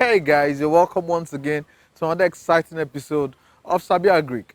Hey guys, you're welcome once again to another exciting episode of Sabi Agric.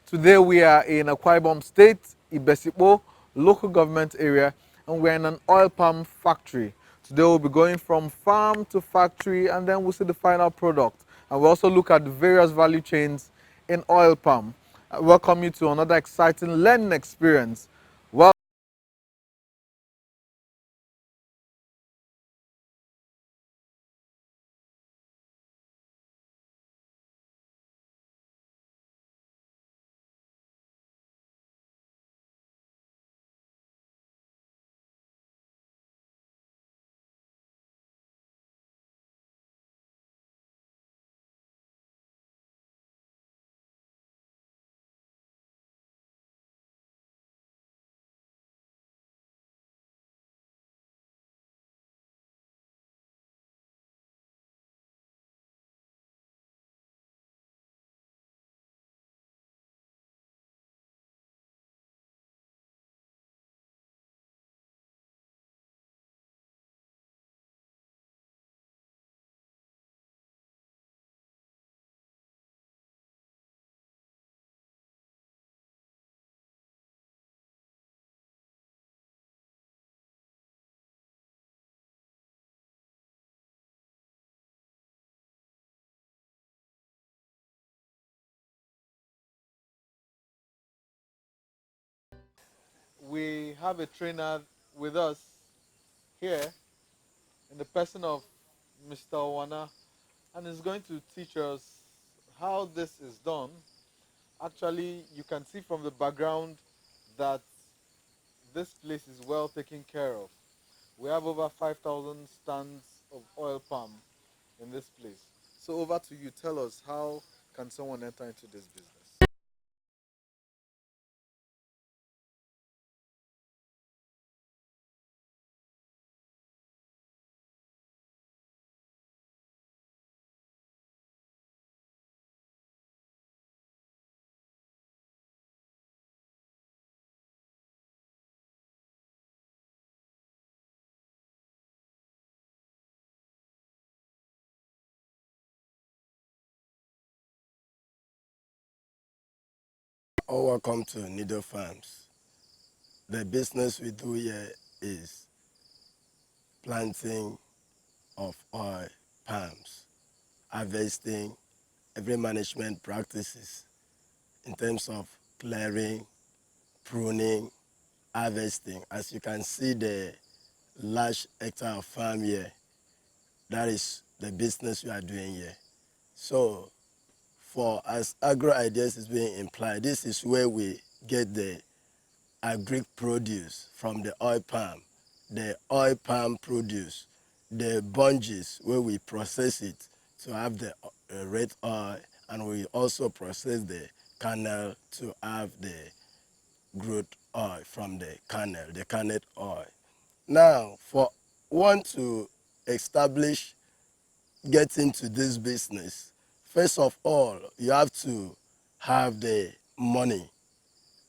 Today we are in Akwa-Ibom State, Ibesipo, local government area, and we're in an oil palm factory. Today we'll be going from farm to factory and then we'll see the final product. And we'll also look at the various value chains in oil palm. I welcome you to another exciting learning experience. Well, we have a trainer with us here in the person of Mr. Owana, and is going to teach us how this is done. Actually, you can see from the background that this place is well taken care of. We have over 5,000 stands of oil palm in this place. So over to you. Tell us, how can someone enter into this business? Welcome to Nido Farms. The business we do here is planting of oil palms, harvesting, every management practices in terms of clearing, pruning, harvesting. As you can see the large hectare of farm here, that is the business we are doing here. So for as agro ideas is being implied, this is where we get the agric produce from the oil palm produce, the bunches where we process it to have the red oil, and we also process the kernel to have the growth oil from the kernel oil. Now, for one to establish, get into this business, first of all, you have to have the money,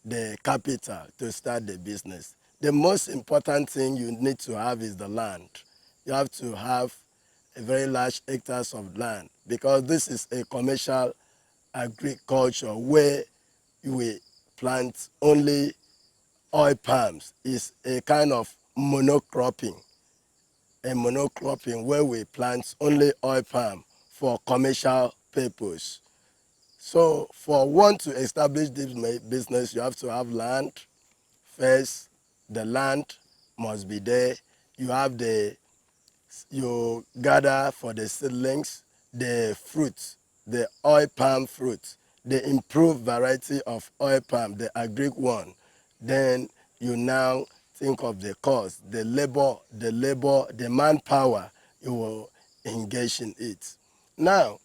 the capital to start the business. The most important thing you need to have is the land. You have to have a very large hectares of land because this is a commercial agriculture where we plant only oil palms. It's a kind of monocropping where we plant only oil palm for commercial purpose. So for one to establish this business, you have to have land. First, the land must be there. You gather for the seedlings, the fruits, the oil palm fruit, the improved variety of oil palm, the agric one. Then you now think of the cost, the labor, the manpower you will engage in it. Now,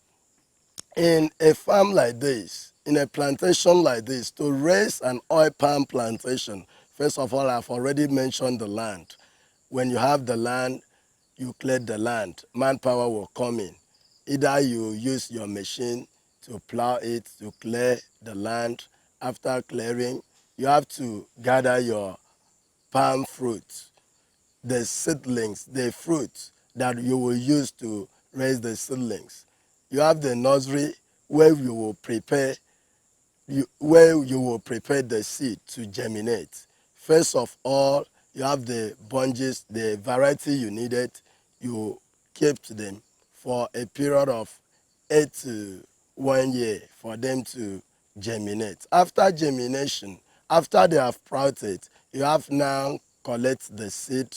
in a farm like this, in a plantation like this, to raise an oil palm plantation, first of all, I've already mentioned the land. When you have the land, you clear the land, manpower will come in. Either you use your machine to plow it, to clear the land. After clearing, you have to gather your palm fruit, the seedlings, the fruits that you will use to raise the seedlings. You have the nursery where you will prepare the seed to germinate. First of all, you have the bunches, the variety you needed. You kept them for a period of 8 to 1 year for them to germinate. After germination, after they have sprouted, you have now collect the seed,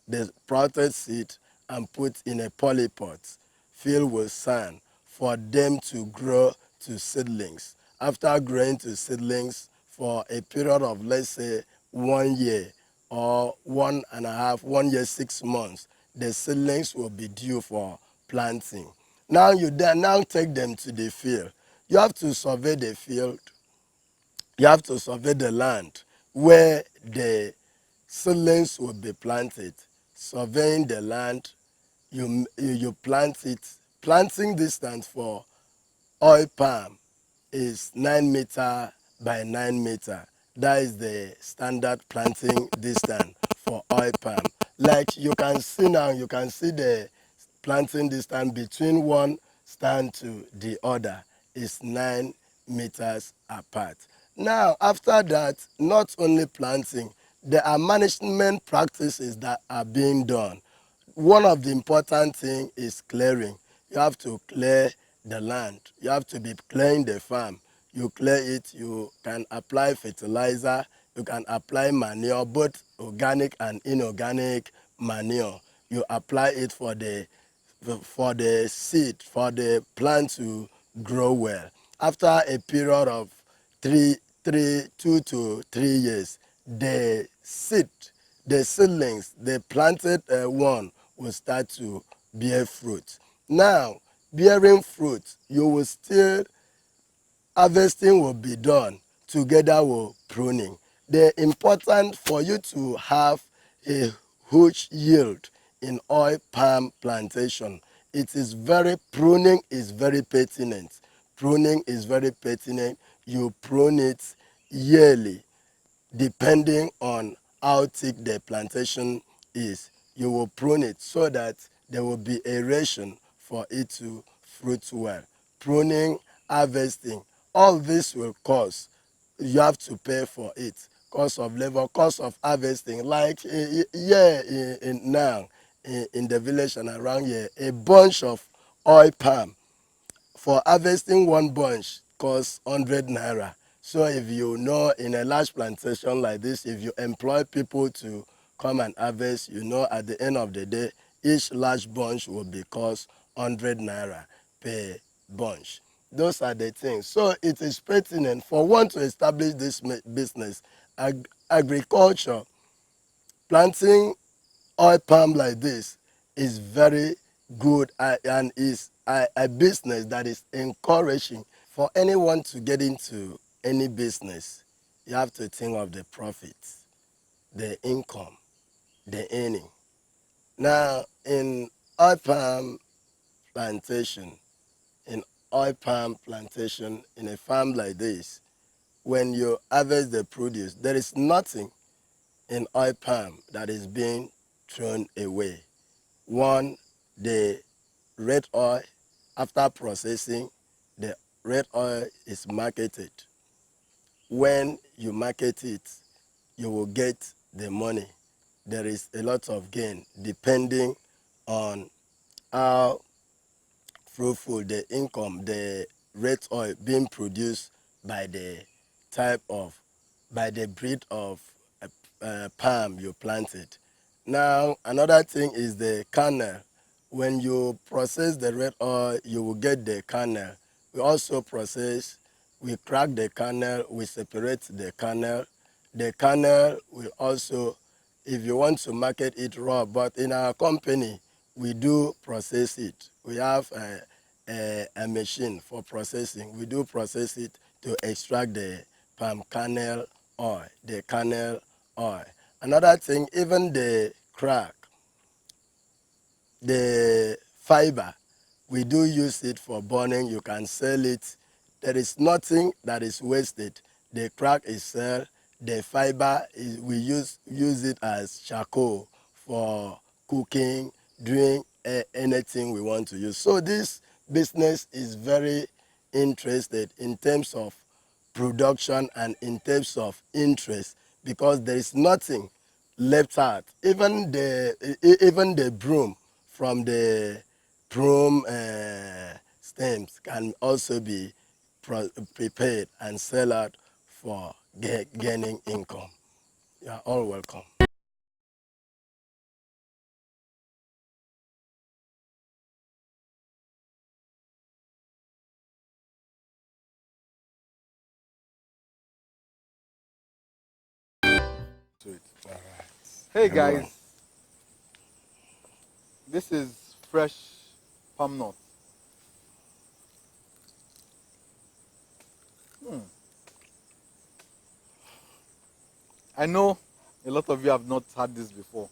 the sprouted seed, and put in a polypot filled with sand for them to grow to seedlings. After growing to seedlings for a period of, let's say, 1 year or 1.5, 1 year, 6 months, the seedlings will be due for planting. Now you then now take them to the field. You have to survey the field. You have to survey the land where the seedlings will be planted. Surveying the land, you plant it. Planting distance for oil palm is 9 meter by 9 meter. That is the standard planting distance for oil palm. Like you can see now, you can see the planting distance between one stand to the other is 9 meters apart. Now, after that, not only planting, there are management practices that are being done. One of the important things is clearing. You have to clear the land. You have to be clearing the farm. You clear it, you can apply fertilizer, you can apply manure, both organic and inorganic manure. You apply it for the seed, for the plant to grow well. After a period of 2 to 3 years, the seed, the seedlings, the planted one will start to bear fruit. Now, bearing fruit, you will still, harvesting will be done together with pruning. The important for you to have a huge yield in oil palm plantation, pruning is very pertinent. Pruning is very pertinent. You prune it yearly depending on how thick the plantation is. You will prune it so that there will be aeration for it to fruit well. Pruning, harvesting, all this will cost. You have to pay for it. Cost of labor, cost of harvesting. Like here now in the village and around here, a bunch of oil palm for harvesting one bunch costs 100 naira. So if you know in a large plantation like this, if you employ people to come and harvest, you know at the end of the day, each large bunch will be cost 100 naira per bunch. Those are the things. So it is pertinent for one to establish this business. Agriculture, planting oil palm like this is very good and is a business that is encouraging. For anyone to get into any business, you have to think of the profits, the income, the earning. Now, in oil palm plantation, in in a farm like this, when you harvest the produce, there is nothing in oil palm that is being thrown away. One, the red oil, after processing, the red oil is marketed. When you market it, you will get the money. There is a lot of gain depending on how fruitful the income, the red oil being produced by the by the breed of palm you planted. Now, another thing is the kernel. When you process the red oil, you will get the kernel. We also we crack the kernel, we separate the kernel. The kernel will also, if you want to market it raw, but in our company, we do process it. We have a machine for processing. We do process it to extract the palm kernel oil, the kernel oil. Another thing, even the crack, the fiber, we do use it for burning. You can sell it. There is nothing that is wasted. The crack is sold. The fiber we use it as charcoal for cooking, doing anything we want to use. So this business is very interested in terms of production and in terms of interest, because there is nothing left out. Even the broom from the broom stems can also be prepared and sell out for gaining income. You are all welcome. Sweet. All right. Hey guys, Everyone. this is fresh palm nut. I know a lot of you have not had this before.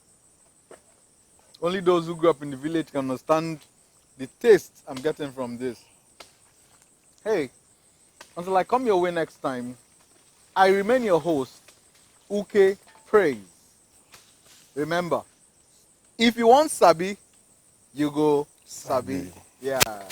Only those who grew up in the village can understand the taste I'm getting from this. Hey, until I come your way next time, I remain your host, Uke Praise. Remember, if you want Sabi, you go Sabi. Sabi. Yeah.